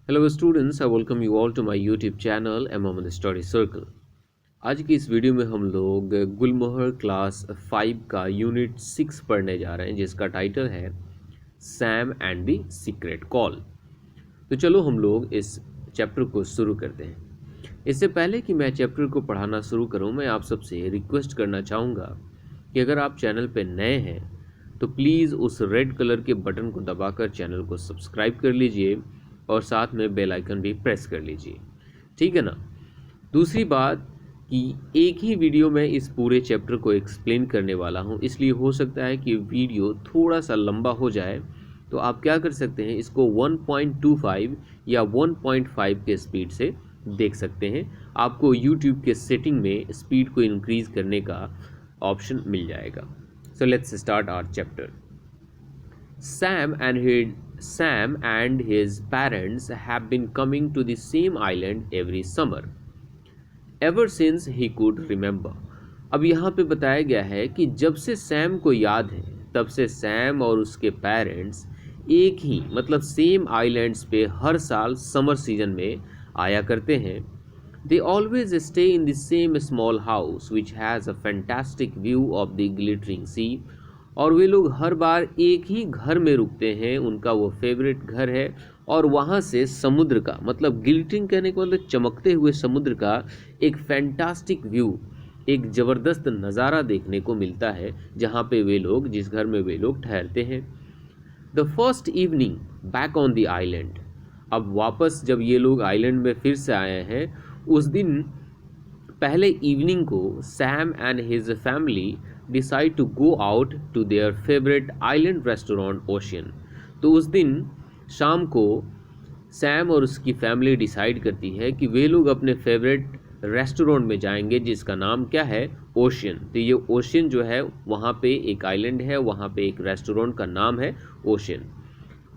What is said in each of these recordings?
Hello students, I welcome you all to my YouTube channel M Mohammad study circle. आज की इस video में हम लोग गुलमोहर क्लास 5 का यूनिट 6 पढ़ने जा रहे हैं, जिसका टाइटल है Sam and the secret call. तो चलो हम लोग इस चैप्टर को शुरू करते हैं। इससे पहले कि मैं चैप्टर को पढ़ाना शुरू करूं, मैं आप सबसे रिक्वेस्ट करना चाहूँगा कि अगर आप चैनल पर नए हैं तो प्लीज़ उस रेड कलर के बटन को दबाकर चैनल को सब्सक्राइब कर लीजिए और साथ में बेल आइकन भी प्रेस कर लीजिए, ठीक है ना। दूसरी बात कि एक ही वीडियो में इस पूरे चैप्टर को एक्सप्लेन करने वाला हूँ, इसलिए हो सकता है कि वीडियो थोड़ा सा लंबा हो जाए। तो आप क्या कर सकते हैं, इसको 1.25 या 1.5 के स्पीड से देख सकते हैं। आपको यूट्यूब के सेटिंग में स्पीड को इंक्रीज़ करने का ऑप्शन मिल जाएगा। So let's start our chapter. Sam and his parents have been coming to the same island every summer ever since he could remember। अब यहाँ पे बताया गया है कि जब से सैम को याद है तब से सैम और उसके पेरेंट्स एक ही मतलब सेम आइलैंड्स पे हर साल समर सीजन में आया करते हैं। They always stay in the same small house which has a fantastic view of the glittering sea। और वे लोग हर बार एक ही घर में रुकते हैं, उनका वो फेवरेट घर है और वहाँ से समुद्र का मतलब गिल्टिंग कहने का मतलब चमकते हुए समुद्र का एक फैंटास्टिक व्यू, एक ज़बरदस्त नज़ारा देखने को मिलता है जहाँ पे वे लोग जिस घर में वे लोग ठहरते हैं। The first evening back on the island. अब वापस जब ये लोग आइलैंड में फिर से आए हैं, उस दिन पहले इवनिंग को Sam and his family decide to go out to their favourite island restaurant Ocean. तो उस दिन शाम को सैम और उसकी फैमिली डिसाइड करती है कि वे लोग अपने फेवरेट रेस्टोरेंट में जाएंगे, जिसका नाम क्या है, ओशियन। तो ये ओशियन जो है वहाँ पे एक आइलैंड है, वहाँ पे एक रेस्टोरेंट का नाम है Ocean.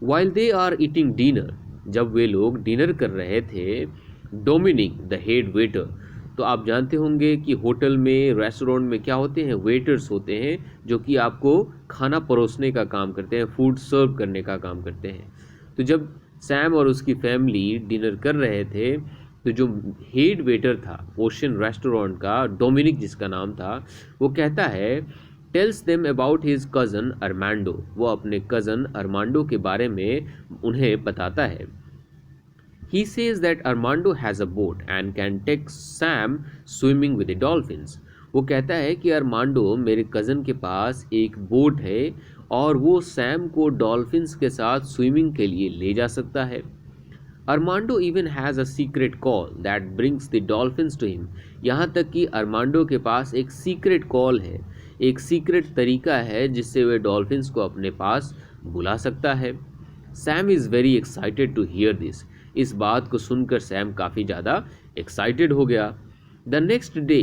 While they are eating dinner, जब वे लोग डिनर कर रहे थे, डोमिनिक द हेड वेटर। तो आप जानते होंगे कि होटल में रेस्टोरेंट में क्या होते हैं, वेटर्स होते हैं जो कि आपको खाना परोसने का काम करते हैं, फूड सर्व करने का काम करते हैं। तो जब सैम और उसकी फैमिली डिनर कर रहे थे तो जो हेड वेटर था ओशियन रेस्टोरेंट का, डोमिनिक जिसका नाम था, वो कहता है tells them about his cousin Armando. वो अपने कज़न अरमांडो के बारे में उन्हें बताता है। He says that Armando has a boat and can take Sam swimming with the dolphins। वो कहता है कि अरमांडो मेरे कज़न के पास एक बोट है और वो सैम को डॉल्फिन्स के साथ स्विमिंग के लिए ले जा सकता है। Armando even has a secret call that brings the dolphins to him. यहाँ तक कि अरमांडो के पास एक सीक्रेट कॉल है, एक सीक्रेट तरीका है जिससे वे डॉल्फिन्स को अपने पास बुला सकता है। Sam is very excited to hear this. इस बात को सुनकर सैम काफ़ी ज़्यादा एक्साइटेड हो गया। The next day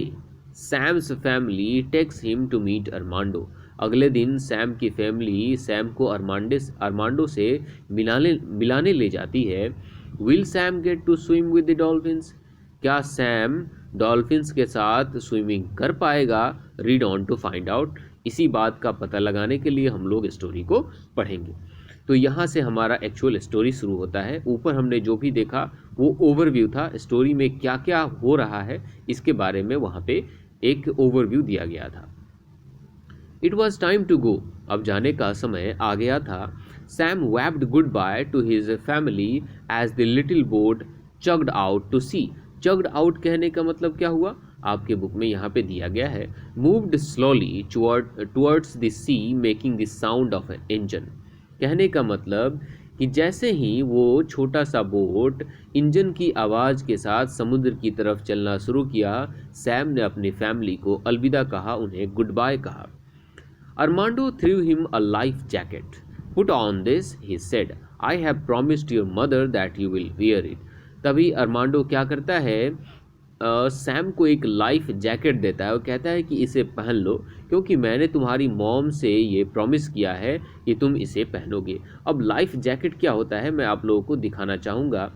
Sam's family takes him to meet Armando. अगले दिन सैम की फैमिली सैम को अरमांडो से मिलाने ले जाती है। Will Sam get to swim with the dolphins? क्या सैम डॉल्फिन्स के साथ स्विमिंग कर पाएगा? Read on to find out. इसी बात का पता लगाने के लिए हम लोग स्टोरी को पढ़ेंगे। तो यहाँ से हमारा एक्चुअल स्टोरी शुरू होता है। ऊपर हमने जो भी देखा वो ओवरव्यू था, स्टोरी में क्या क्या हो रहा है इसके बारे में वहाँ पे एक ओवरव्यू दिया गया था। It was time to go. अब जाने का समय आ गया था। Sam waved good bye to his family as the little boat chugged out to sea. Chugged out कहने का मतलब क्या हुआ, आपके बुक में यहाँ पे दिया गया है, moved slowly towards the sea making the sound of an engine. कहने का मतलब कि जैसे ही वो छोटा सा बोट इंजन की आवाज़ के साथ समुद्र की तरफ चलना शुरू किया, सैम ने अपनी फैमिली को अलविदा कहा, उन्हें गुड बाय कहा। Armando through him a life jacket. Put on this he said, I have promised your mother that you will wear it. तभी अरमांडो क्या करता है, सैम को एक लाइफ जैकेट देता है और कहता है कि इसे पहन लो, क्योंकि मैंने तुम्हारी मॉम से ये प्रॉमिस किया है कि तुम इसे पहनोगे। अब लाइफ जैकेट क्या होता है मैं आप लोगों को दिखाना चाहूँगा।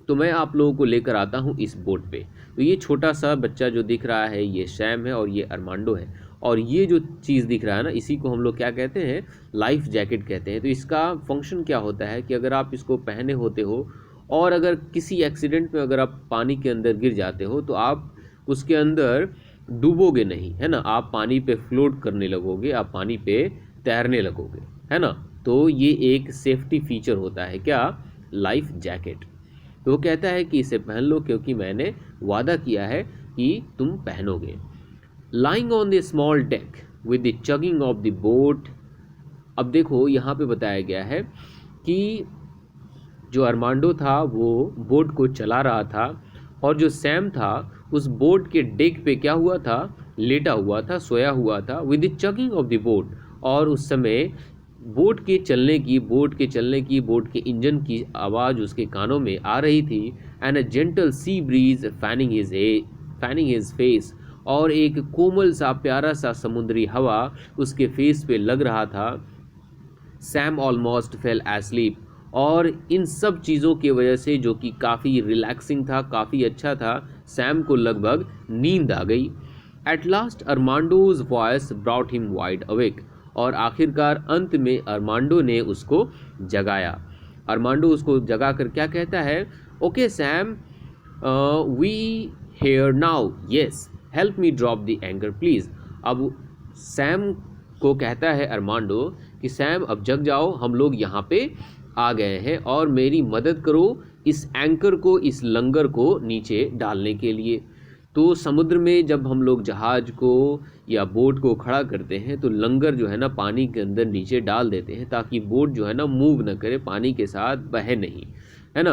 तो मैं आप लोगों को लेकर आता हूँ इस बोट पे। तो ये छोटा सा बच्चा जो दिख रहा है ये सैम है और ये अरमांडो है, और ये जो चीज़ दिख रहा है ना, इसी को हम लोग क्या कहते हैं, लाइफ जैकेट कहते हैं। तो इसका फंक्शन क्या होता है कि अगर आप इसको पहने होते हो और अगर किसी एक्सीडेंट में अगर आप पानी के अंदर गिर जाते हो तो आप उसके अंदर डूबोगे नहीं, है ना, आप पानी पे फ्लोट करने लगोगे, आप पानी पे तैरने लगोगे, है ना। तो ये एक सेफ्टी फीचर होता है, क्या, लाइफ जैकेट। तो वो कहता है कि इसे पहन लो क्योंकि मैंने वादा किया है कि तुम पहनोगे। Lying on the small deck with the chugging of the boat. अब देखो यहाँ पे बताया गया है कि जो अरमांडो था वो बोट को चला रहा था और जो सैम था उस बोट के डेक पे क्या हुआ था, लेटा हुआ था, सोया हुआ था, with the chugging of the boat. और उस समय बोट के इंजन की आवाज़ उसके कानों में आ रही थी। And a gentle sea breeze fanning his face. और एक कोमल सा प्यारा सा समुद्री हवा उसके फेस पे लग रहा था। Sam almost fail asleep. और इन सब चीज़ों की वजह से, जो कि काफ़ी रिलैक्सिंग था, काफ़ी अच्छा था, सैम को लगभग नींद आ गई। At last Armando's voice brought him wide awake. और आखिरकार अंत में अरमांडो ने उसको जगाया। अरमांडो उसको जगा कर क्या कहता है, okay Sam, we here now, yes, help me drop the anchor please. अब सैम को कहता है अरमांडो कि सैम अब जग जाओ, हम लोग यहाँ पे आ गए हैं और मेरी मदद करो इस एंकर को, इस लंगर को नीचे डालने के लिए। तो समुद्र में जब हम लोग जहाज को या बोट को खड़ा करते हैं तो लंगर जो है ना पानी के अंदर नीचे डाल देते हैं ताकि बोट जो है ना मूव न करे, पानी के साथ बहे नहीं, है ना।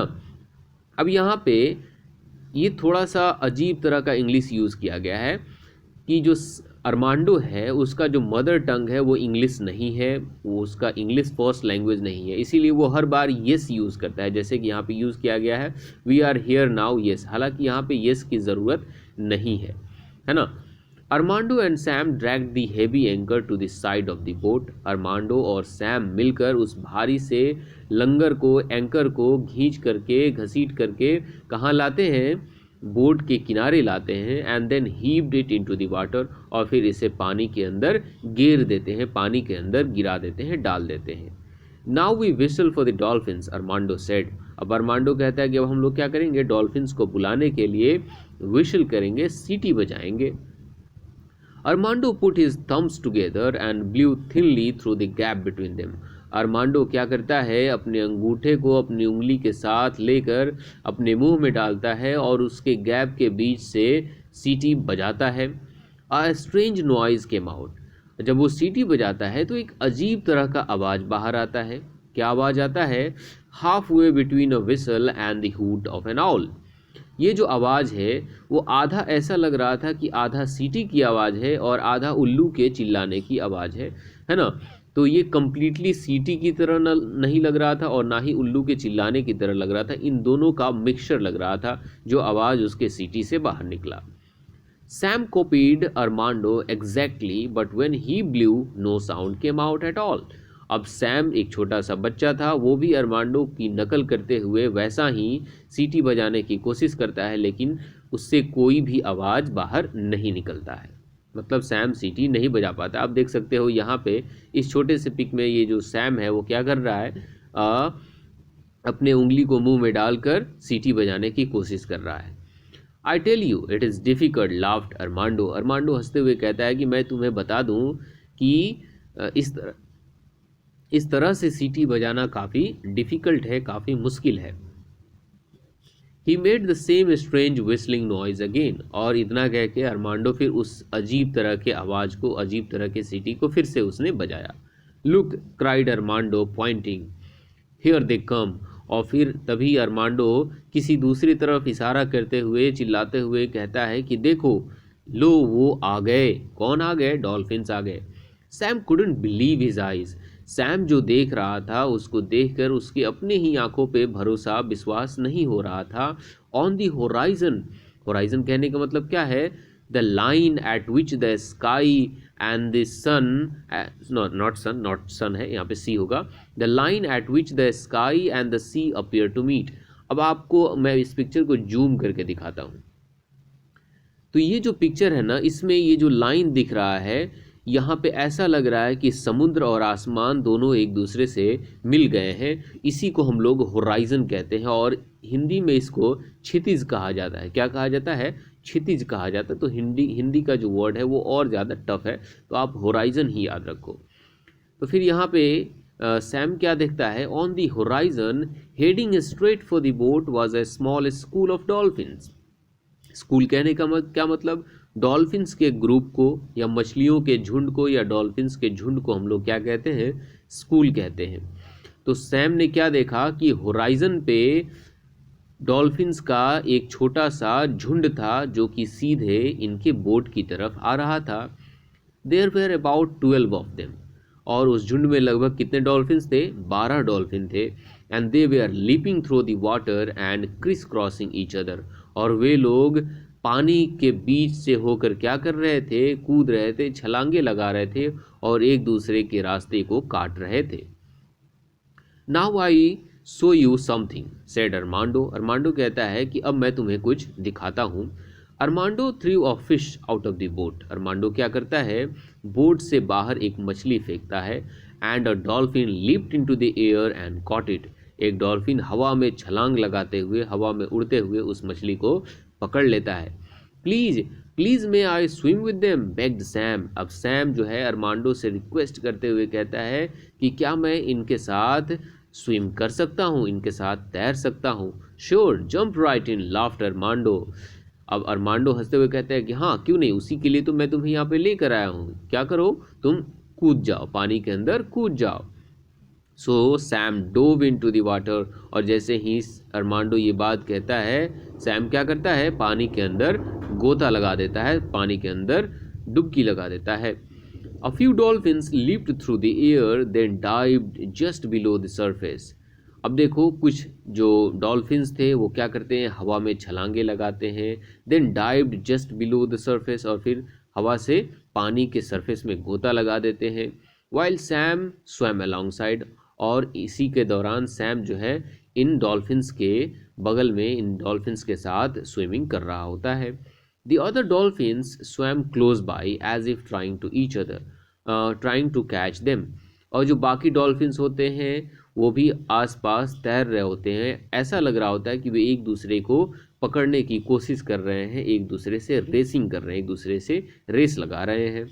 अब यहाँ पे ये थोड़ा सा अजीब तरह का इंग्लिश यूज़ किया गया है कि जो अरमांडो है उसका जो मदर टंग है वो इंग्लिश नहीं है, वो उसका इंग्लिश फर्स्ट लैंग्वेज नहीं है, इसीलिए वो हर बार येस यूज़ करता है। जैसे कि यहाँ पे यूज़ किया गया है we are here now yes, हालांकि यहाँ पे येस की ज़रूरत नहीं है ना। Armando and Sam dragged the heavy anchor to the side of the boat. Armando और सैम मिलकर उस भारी से लंगर को, एंकर को घींच करके, घसीट करके कहाँ लाते हैं, बोट के किनारे लाते हैं। And then heaved it into the water. और फिर इसे पानी के अंदर गिर देते हैं, पानी के अंदर गिरा देते हैं, डाल देते हैं। Now we whistle for the dolphins, Armando said. अब अरमांडो कहता है कि अब हम लोग क्या करेंगे, डॉल्फिन्स को बुलाने के लिए विशल करेंगे, सीटी बजाएंगे। Armando put his thumbs together and blew thinly through the gap between them. Armando क्या करता है, अपने अंगूठे को अपनी उंगली के साथ लेकर अपने मुंह में डालता है और उसके गैप के बीच से सीटी बजाता है। A strange noise came out. जब वो सीटी बजाता है तो एक अजीब तरह का आवाज़ बाहर आता है। क्या आवाज़ आता है, half way between a whistle and the hoot of N owl. ये जो आवाज़ है वो आधा ऐसा लग रहा था कि आधा सीटी की आवाज़ है और आधा उल्लू के चिल्लाने की आवाज़ है ना। तो ये कम्प्लीटली सीटी की तरह नहीं लग रहा था और ना ही उल्लू के चिल्लाने की तरह लग रहा था, इन दोनों का मिक्सचर लग रहा था जो आवाज़ उसके सीटी से बाहर निकला। Sam copied Armando exactly, but when he blew, no sound came out at all. अब सैम एक छोटा सा बच्चा था, वो भी अरमांडो की नकल करते हुए वैसा ही सीटी बजाने की कोशिश करता है, लेकिन उससे कोई भी आवाज़ बाहर नहीं निकलता है। मतलब सैम सीटी नहीं बजा पाता। आप देख सकते हो यहाँ पे इस छोटे से पिक में ये जो सैम है वो क्या कर रहा है, अपने उंगली को मुंह में डालकर सीटी बजाने की कोशिश कर रहा है। I tell you it is difficult, laughed Armando. Armando हंसते हुए कहता है कि मैं तुम्हें बता दूं कि इस तरह से सीटी बजाना काफ़ी डिफ़िकल्ट है, काफ़ी मुश्किल है। He made the same strange whistling noise again. और इतना कह के अरमांडो फिर उस अजीब तरह के आवाज़ को, अजीब तरह के सीटी को फिर से उसने बजाया। Look, cried Armando pointing, here they come. और फिर तभी अरमांडो किसी दूसरी तरफ इशारा करते हुए, चिल्लाते हुए कहता है कि देखो, लो वो आ गए। कौन आ गए? डॉल्फिन्स आ गए। Sam couldn't believe his eyes. Sam जो देख रहा था उसको देखकर उसके अपने ही आंखों पे भरोसा, विश्वास नहीं हो रहा था। ऑन द होराइजन, होराइजन कहने का मतलब क्या है, the line at which the sky and the sun, not sun है यहाँ पे, सी होगा। The line at which the sky and the sea appear to meet. अब आपको मैं इस पिक्चर को जूम करके दिखाता हूँ। तो ये जो पिक्चर है ना, इसमें ये जो लाइन दिख रहा है, यहाँ पे ऐसा लग रहा है कि समुद्र और आसमान दोनों एक दूसरे से मिल गए हैं। इसी को हम लोग होराइजन कहते हैं और हिंदी में इसको क्षितिज कहा जाता है। क्या कहा जाता है? क्षितिज कहा जाता है। तो हिंदी हिंदी का जो वर्ड है वो और ज़्यादा टफ है, तो आप होराइजन ही याद रखो। तो फिर यहाँ पे सैम क्या देखता है? On the horizon heading straight for the boat was a small school of dolphins. School कहने का क्या मतलब? डॉल्फिन्स के ग्रुप को या मछलियों के झुंड को या डॉल्फिन्स के झुंड को हम लोग क्या कहते हैं? स्कूल कहते हैं। तो सैम ने क्या देखा कि होराइजन पे डॉल्फिन्स का एक छोटा सा झुंड था जो कि सीधे इनके बोट की तरफ आ रहा था। There were about 12 of them, और उस झुंड में लगभग कितने डॉल्फिन्स थे? 12 डॉल्फिन थे। And they were leaping through the water and criss crossing each other, और वे लोग पानी के बीच से होकर क्या कर रहे थे? कूद रहे थे, छलांगे लगा रहे थे और एक दूसरे के रास्ते को काट रहे थे। Now I show you something said Armando. Armando कहता है कि अब मैं तुम्हें कुछ दिखाता हूँ। Armando through a fish out of the boat. Armando क्या करता है? बोट से बाहर एक मछली फेंकता है। And a dolphin lift into the air and caught it. एक डॉल्फिन हवा में छलांग लगाते हुए, हवा में उड़ते हुए उस मछली को पकड़ लेता है। Please please may I swim with them, bagged Sam. अब सैम जो है अरमांडो से रिक्वेस्ट करते हुए कहता है कि क्या मैं इनके साथ स्विम कर सकता हूँ, इनके साथ तैर सकता हूँ? श्योर, जंप राइट इन, लाफ्ड अरमांडो। अब अरमांडो हंसते हुए कहते हैं कि हाँ क्यों नहीं, उसी के लिए तो मैं तुम्हें यहाँ पे लेकर आया हूँ। क्या करो तुम? कूद जाओ, पानी के अंदर कूद जाओ। So Sam dove into the water, और जैसे ही अरमांडो ये बात कहता है, सैम क्या करता है? पानी के अंदर गोता लगा देता है, पानी के अंदर डुबकी लगा देता है। A few dolphins leaped through the air, then dived just below the surface. अब देखो कुछ जो डॉल्फिन्स थे वो क्या करते हैं? हवा में छलांगे लगाते हैं। then dived just below the surface, और फिर हवा से पानी के सरफेस में गोता लगा देते हैं। while Sam swam alongside, और इसी के दौरान सैम जो है इन डॉल्फिन्स के बगल में, इन डॉल्फिन्स के साथ स्विमिंग कर रहा होता है। The other dolphins swam close by as if trying to each other, trying to catch them. और जो बाकी डॉल्फिन्स होते हैं वो भी आसपास तैर रहे होते हैं। ऐसा लग रहा होता है कि वे एक दूसरे को पकड़ने की कोशिश कर रहे हैं, एक दूसरे से रेसिंग कर रहे हैं, एक दूसरे से रेस लगा रहे हैं।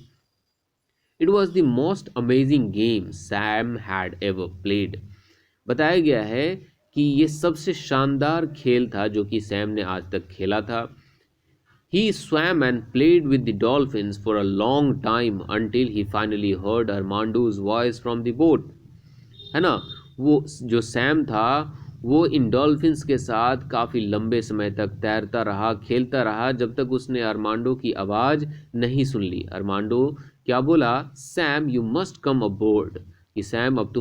It was the most amazing game Sam had ever played. बताया गया है कि ये सबसे शानदार खेल था जो कि सैम ने आज तक खेला था। He swam and played with the dolphins for a long time until he finally heard Armando's voice from the boat. है ना? वो जो सैम था वो इन डॉल्फिन्स के साथ काफ़ी लंबे समय तक तैरता रहा, खेलता रहा, जब तक उसने अरमांडो की आवाज़ नहीं सुन ली। अरमांडो क्या बोला? Sam you must come aboard, कि सैम अब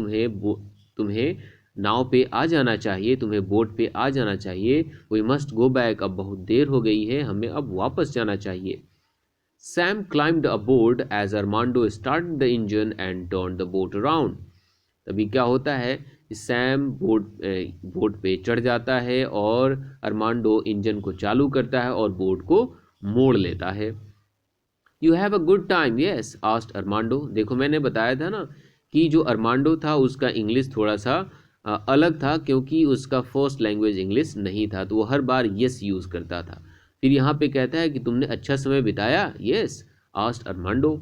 तुम्हें नाव पे आ जाना चाहिए, तुम्हें बोट पे आ जाना चाहिए। वी मस्ट गो बैक, अब बहुत देर हो गई है, हमें अब वापस जाना चाहिए। Sam climbed aboard as Armando started the engine and turn the boat around. तभी क्या होता है? सैम बोट पे चढ़ जाता है और अरमांडो इंजन को चालू करता है और बोट को मोड़ लेता है। You have a good time yes asked Armando. देखो मैंने बताया था ना कि जो अरमांडो था उसका इंग्लिश थोड़ा सा अलग था, क्योंकि उसका फर्स्ट लैंग्वेज इंग्लिश नहीं था, तो वो हर बार यस यूज़ करता था। फिर यहाँ पे कहता है कि तुमने अच्छा समय बिताया? Yes asked Armando.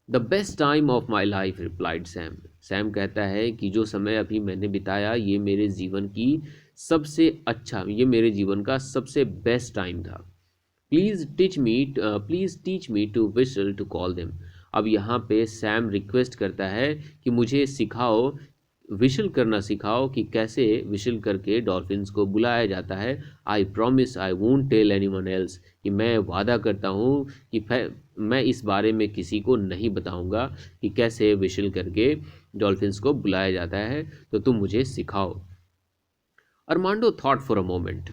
The best time of my life replied Sam. Sam कहता है कि जो समय अभी मैंने बिताया ये मेरे जीवन की सबसे अच्छा, ये मेरे जीवन का सबसे बेस्ट टाइम था। Please teach me to whistle to call them. अब यहाँ पे सैम रिक्वेस्ट करता है कि मुझे सिखाओ, विशल करना सिखाओ कि कैसे विशल करके डॉल्फिन्स को बुलाया जाता है। I promise I won't tell anyone else, कि मैं वादा करता हूँ कि मैं इस बारे में किसी को नहीं बताऊँगा कि कैसे विशल करके डॉल्फिन्स को बुलाया जाता है, तो तुम मुझे सिखाओ। Armando thought for a moment.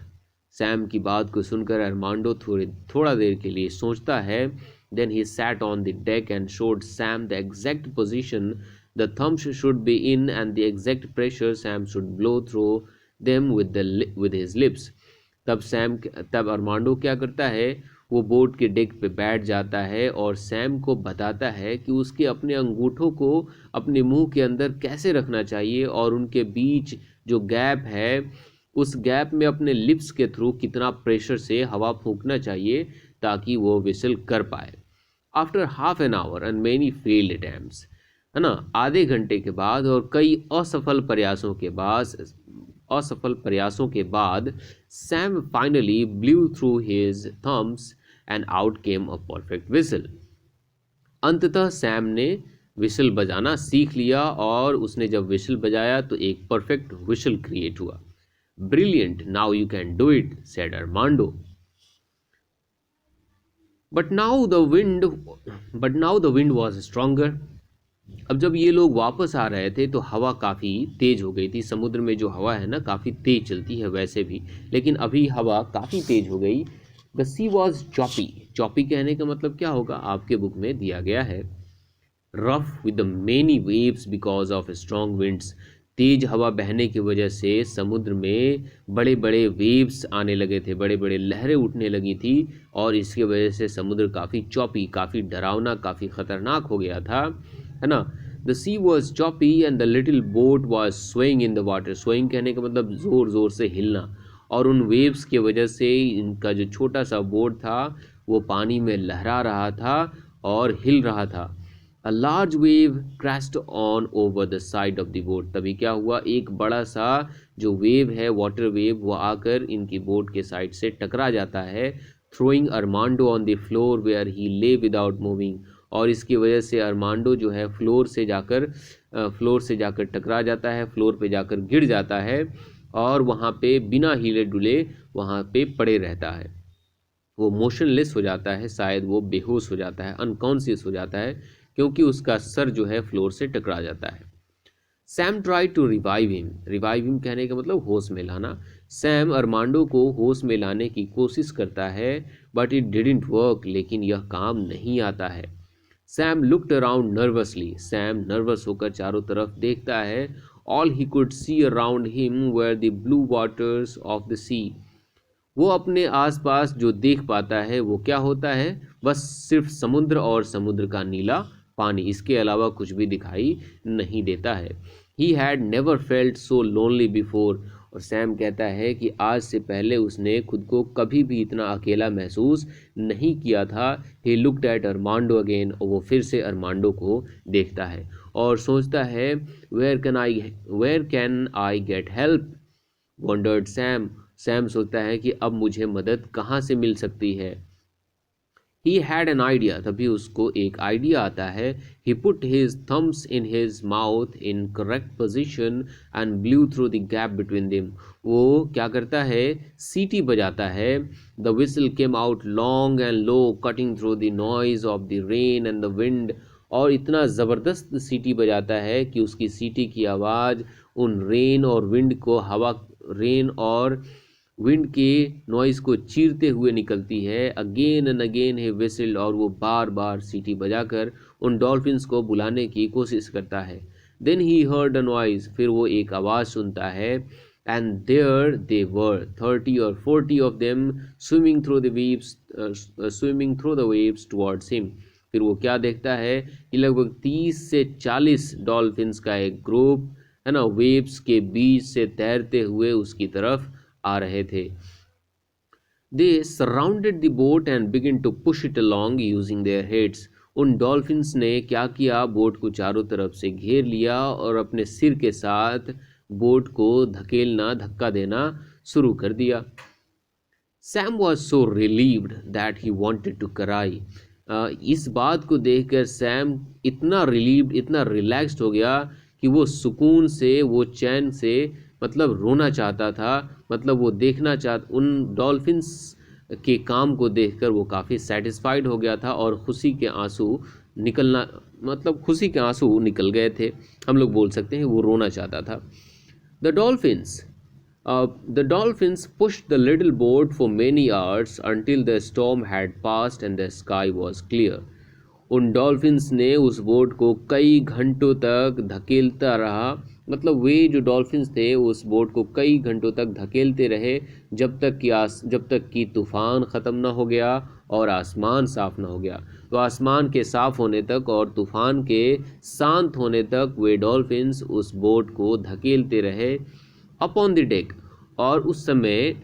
Sam की बात को सुनकर अरमांडो थोड़ा देर के लिए सोचता है। Then he sat on the deck and showed Sam the exact position the thumbs should be in and the exact pressure Sam should blow through them with his lips. तब अरमांडो क्या करता है? वो बोट के deck पे बैठ जाता है और सैम को बताता है कि उसके अपने अंगूठों को अपने मुंह के अंदर कैसे रखना चाहिए और उनके बीच जो गैप है उस गैप में अपने लिप्स के थ्रू कितना प्रेशर से हवा फूंकना चाहिए ताकि वो विसल कर पाए। After half an hour and many failed attempts, है ना, आधे घंटे के बाद और कई असफल प्रयासों के बाद Sam finally blew through his thumbs and out came a perfect whistle. अंततः सैम ने विसल बजाना सीख लिया और उसने जब विसल बजाया तो एक परफेक्ट विसल क्रिएट हुआ। Brilliant, now you can do it, said Armando. But now the wind but now the wind was stronger. अब जब ये लोग वापस आ रहे थे तो हवा काफ़ी तेज़ हो गई थी। समुद्र में जो हवा है ना काफ़ी तेज़ चलती है वैसे भी, लेकिन अभी हवा काफ़ी तेज़ हो गई। The sea was choppy. Choppy कहने का मतलब क्या होगा, आपके बुक में दिया गया है rough with the many waves because of strong winds. तेज हवा बहने की वजह से समुद्र में बड़े बड़े वेव्स आने लगे थे, बड़े बड़े लहरें उठने लगी थी और इसकी वजह से समुद्र काफ़ी चौपी, काफ़ी डरावना, काफ़ी ख़तरनाक हो गया था, है ना। The sea was choppy and the little boat was swaying in the water. Swaying कहने का मतलब ज़ोर ज़ोर से हिलना, और उन वेव्स की वजह से इनका जो छोटा सा बोट था वो पानी में लहरा रहा था और हिल रहा था। A large wave crashed on over the side of the boat। तभी क्या हुआ, एक बड़ा सा जो वेव है, वाटर वेव, वो आकर इनकी बोट के साइड से टकरा जाता है, throwing Armando on the floor where he lay without moving। और इसकी वजह से अरमांडो जो है फ्लोर से जाकर टकरा जाता है, फ्लोर पे जाकर गिर जाता है और वहाँ पे बिना हिले डुले वहाँ पे पड़े रहता है। वो मोशनलेस हो जाता है, शायद वो बेहोश हो जाता है, अनकॉन्शियस हो जाता है, क्योंकि उसका सर जो है फ्लोर से टकरा जाता है। Sam try to revive him कहने का मतलब होश में लाना। सैम अरमांडो को होश में लाने की कोशिश करता है, बट इट डिडंट वर्क, लेकिन यह काम नहीं आता है। Sam looked around nervously. Sam nervous होकर चारों तरफ देखता है। All he could see around him were the blue waters of the sea. वो अपने आसपास जो देख पाता है वो क्या होता है, बस सिर्फ समुद्र और समुद्र का नीला पानी, इसके अलावा कुछ भी दिखाई नहीं देता है। He had never felt so lonely before. और सैम कहता है कि आज से पहले उसने खुद को कभी भी इतना अकेला महसूस नहीं किया था। He looked at Armando again. और वो फिर से अरमांडो को देखता है और सोचता है, where can I get help, wondered Sam. Sam सोचता है कि अब मुझे मदद कहाँ से मिल सकती है। He had an idea. तभी उसको एक आइडिया आता है। He put his thumbs in his mouth in correct position and blew through the gap between them. वो क्या करता है, सीटी बजाता है। The whistle came out long and low, cutting through the noise of the rain and the wind. और इतना ज़बरदस्त सीटी बजाता है कि उसकी सीटी की आवाज़ उन रेन और विंड के नॉइज़ को चीरते हुए निकलती है। Again and again he whistled. और वो बार बार सीटी बजाकर उन डॉल्फिन्स को बुलाने की कोशिश करता है। Then he heard a noise. फिर वो एक आवाज़ सुनता है। And there they were 30 or 40 of them swimming through the waves towards him. फिर वो क्या देखता है कि लगभग 30 से 40 डॉल्फिन्स का एक ग्रुप, है ना, वेव्स के बीच से तैरते हुए उसकी तरफ आ रहे थे। They surrounded the boat and begin to push it along using their heads. उन डॉल्फिन्स ने क्या किया, बोट को चारों तरफ से घेर लिया और अपने सिर के साथ बोट को धक्का देना शुरू कर दिया। Sam was so relieved that he wanted to cry. इस बात को देखकर सैम इतना रिलीव्ड, इतना रिलैक्स्ड हो गया कि वो सुकून से, वो चैन से, मतलब रोना चाहता था। मतलब वो उन डॉल्फिन्स के काम को देखकर वो काफ़ी सेटिस्फाइड हो गया था और खुशी के आंसू निकल गए थे। हम लोग बोल सकते हैं वो रोना चाहता था। The dolphins pushed the little boat for many hours until the storm had passed and the sky was clear। उन डॉल्फिन्स ने उस बोट को कई घंटों तक धकेलता रहा मतलब वे जो डॉल्फिन्स थे उस बोट को कई घंटों तक धकेलते रहे जब तक कि तूफान ख़त्म ना हो गया और आसमान साफ ना हो गया। तो आसमान के साफ होने तक और तूफान के शांत होने तक वे डॉल्फिन्स उस बोट को धकेलते रहे अपॉन द डेक। और उस समय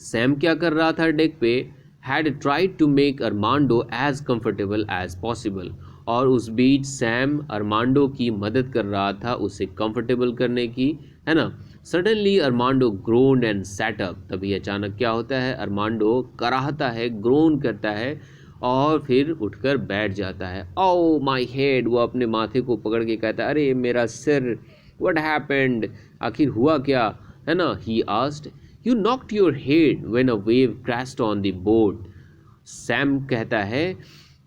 सैम क्या कर रहा था डेक पे? Had tried to make Armando as comfortable as possible. और उस बीच सैम अरमांडो की मदद कर रहा था उसे कंफर्टेबल करने की, है ना। Suddenly Armando ग्रोन्ड and set up. तभी अचानक क्या होता है? अरमांडो कराहता है, ग्रोन करता है और फिर उठकर बैठ जाता है। ओ माई हेड, वो अपने माथे को पकड़ के कहता है, अरे मेरा सिर, व्हाट हैपेंड, आखिर हुआ क्या, है ना। He asked, you knocked your head when a wave crashed on the boat. Sam कहता है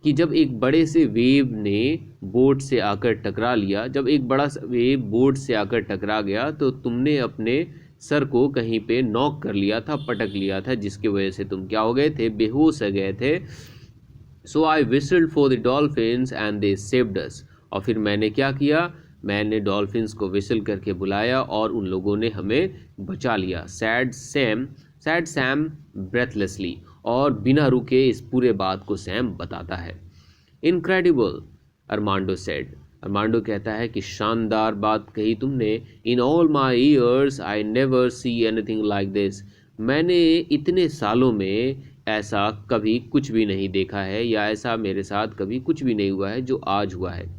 कि जब एक बड़े से वेव ने बोट से आकर टकरा लिया, जब एक बड़ा सा वेव बोट से आकर टकरा गया तो तुमने अपने सर को कहीं पे नॉक कर लिया था, पटक लिया था, जिसकी वजह से तुम क्या हो गए थे? बेहोश हो गए थे। So I whistled for the dolphins and they saved us. और फिर मैंने क्या किया? मैंने डॉल्फिन्स को विसल करके बुलाया और उन लोगों ने हमें बचा लिया। Said Sam breathlessly. और बिना रुके इस पूरे बात को सैम बताता है। Incredible, Armando said. अरमांडो कहता है कि शानदार बात कही तुमने। In all my years I never see anything like this. मैंने इतने सालों में ऐसा कभी कुछ भी नहीं देखा है, या ऐसा मेरे साथ कभी कुछ भी नहीं हुआ है जो आज हुआ है।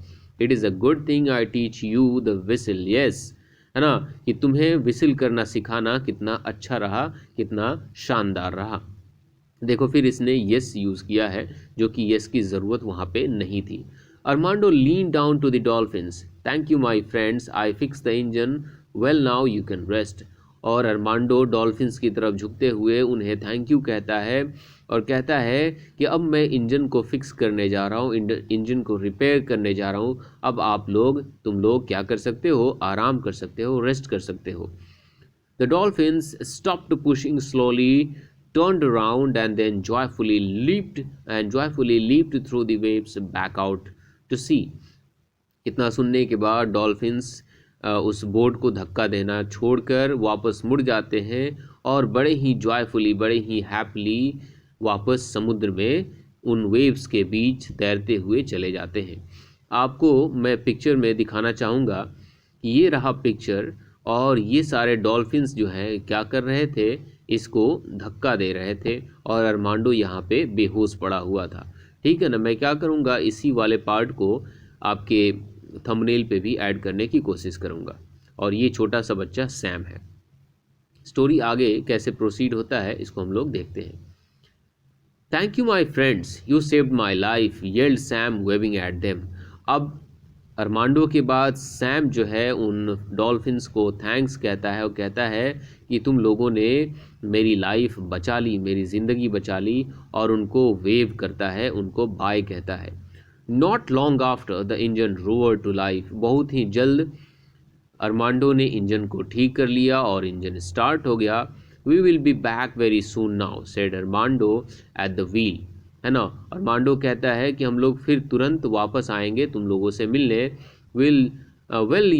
It is a good thing I teach you the whistle, yes, है ना, कि तुम्हें विसल करना सिखाना कितना अच्छा रहा, कितना शानदार रहा। देखो फिर इसने यस यूज़ किया है, जो कि यस की ज़रूरत वहाँ पे नहीं थी। Armando lean down to the dolphins, thank you my friends, I fix the engine, well now you can rest. और अरमांडो डॉल्फिन्स की तरफ झुकते हुए उन्हें थैंक यू कहता है और कहता है कि अब मैं इंजन को फिक्स करने जा रहा हूँ, इंजन को रिपेयर करने जा रहा हूँ। अब तुम लोग क्या कर सकते हो? आराम कर सकते हो, रेस्ट कर सकते हो। The dolphins stopped pushing slowly, turned around, and then joyfully leaped through the waves back out to sea. इतना सुनने के बाद डॉल्फिन्स उस बोट को धक्का देना छोड़कर वापस मुड़ जाते हैं और बड़े ही जॉयफुली, बड़े ही हैप्पीली वापस समुद्र में उन वेव्स के बीच तैरते हुए चले जाते हैं। आपको मैं पिक्चर में दिखाना चाहूँगा कि ये रहा पिक्चर, और ये सारे डॉल्फिन्स जो हैं क्या कर रहे थे? इसको धक्का दे रहे थे और अरमांडो यहाँ पे बेहोश पड़ा हुआ था। ठीक है ना। मैं क्या करूँगा, इसी वाले पार्ट को आपके थंबनेल पे भी ऐड करने की कोशिश करूँगा। और ये छोटा सा बच्चा सैम है। स्टोरी आगे कैसे प्रोसीड होता है इसको हम लोग देखते हैं। Thank you my friends, you saved my life, yelled Sam waving at them. अब अरमांडो के बाद सैम जो है उन डॉल्फिन्स को थैंक्स कहता है और कहता है कि तुम लोगों ने मेरी लाइफ बचा ली, मेरी ज़िंदगी बचा ली, और उनको वेव करता है, उनको बाय कहता है। Not long after the engine roar to life. बहुत ही जल्द अरमांडो ने इंजन को ठीक कर लिया और इंजन स्टार्ट हो गया। We will be back very soon now, said Armando at the wheel, है ना। अरमांडो कहता है कि हम लोग फिर तुरंत वापस आएंगे तुम लोगों से मिलने। Well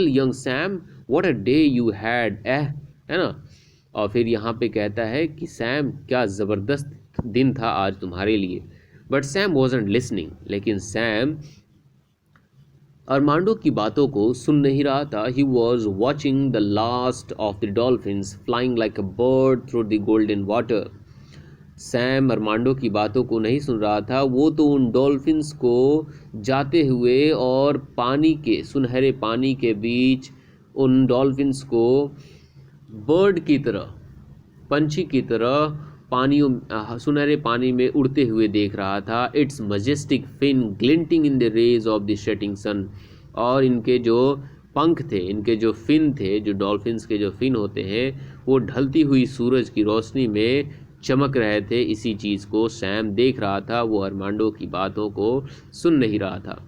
young Sam, what a day you had, है ना। और फिर यहाँ पे कहता है कि सैम, क्या ज़बरदस्त दिन था आज तुम्हारे लिए। बट सैम वॉजंट लिसनिंग, लेकिन सैम अरमांडो की बातों को सुन नहीं रहा था। He was watching the last of the dolphins flying like a bird through the golden water. Sam Armando की बातों को नहीं सुन रहा था, वो तो उन डॉल्फिन्स को जाते हुए और पानी के, सुनहरे पानी के बीच उन डॉल्फिन्स को बर्ड की तरह, पंछी की तरह सुनहरे पानी में उड़ते हुए देख रहा था। Its majestic fin glinting in the rays of the setting sun. और इनके जो पंख थे, इनके जो फिन थे, जो डॉल्फिन्स के जो फिन होते हैं, वो ढलती हुई सूरज की रोशनी में चमक रहे थे। इसी चीज़ को सैम देख रहा था, वो अरमांडो की बातों को सुन नहीं रहा था।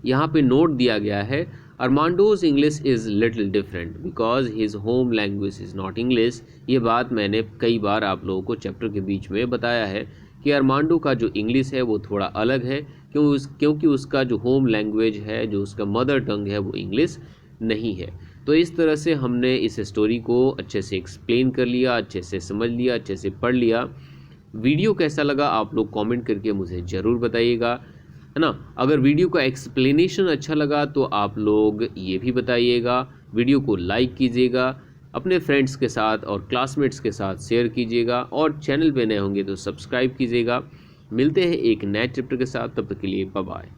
यहाँ पे नोट दिया गया है, Armando's English is little different because his home language is not English. ये बात मैंने कई बार आप लोगों को चैप्टर के बीच में बताया है कि अरमांडो का जो इंग्लिश है वो थोड़ा अलग है, क्योंकि उसका जो होम लैंग्वेज है, जो उसका मदर टंग है, वो इंग्लिश नहीं है। तो इस तरह से हमने इस स्टोरी को अच्छे से एक्सप्लेन कर लिया, अच्छे से समझ लिया, अच्छे से पढ़ लिया। वीडियो कैसा लगा आप लोग कमेंट करके मुझे ज़रूर बताइएगा, है ना। अगर वीडियो का एक्सप्लेनेशन अच्छा लगा तो आप लोग ये भी बताइएगा, वीडियो को लाइक कीजिएगा, अपने फ्रेंड्स के साथ और क्लासमेट्स के साथ शेयर कीजिएगा, और चैनल पे नए होंगे तो सब्सक्राइब कीजिएगा। मिलते हैं एक नए चैप्टर के साथ, तब तक के लिए बाय बाय।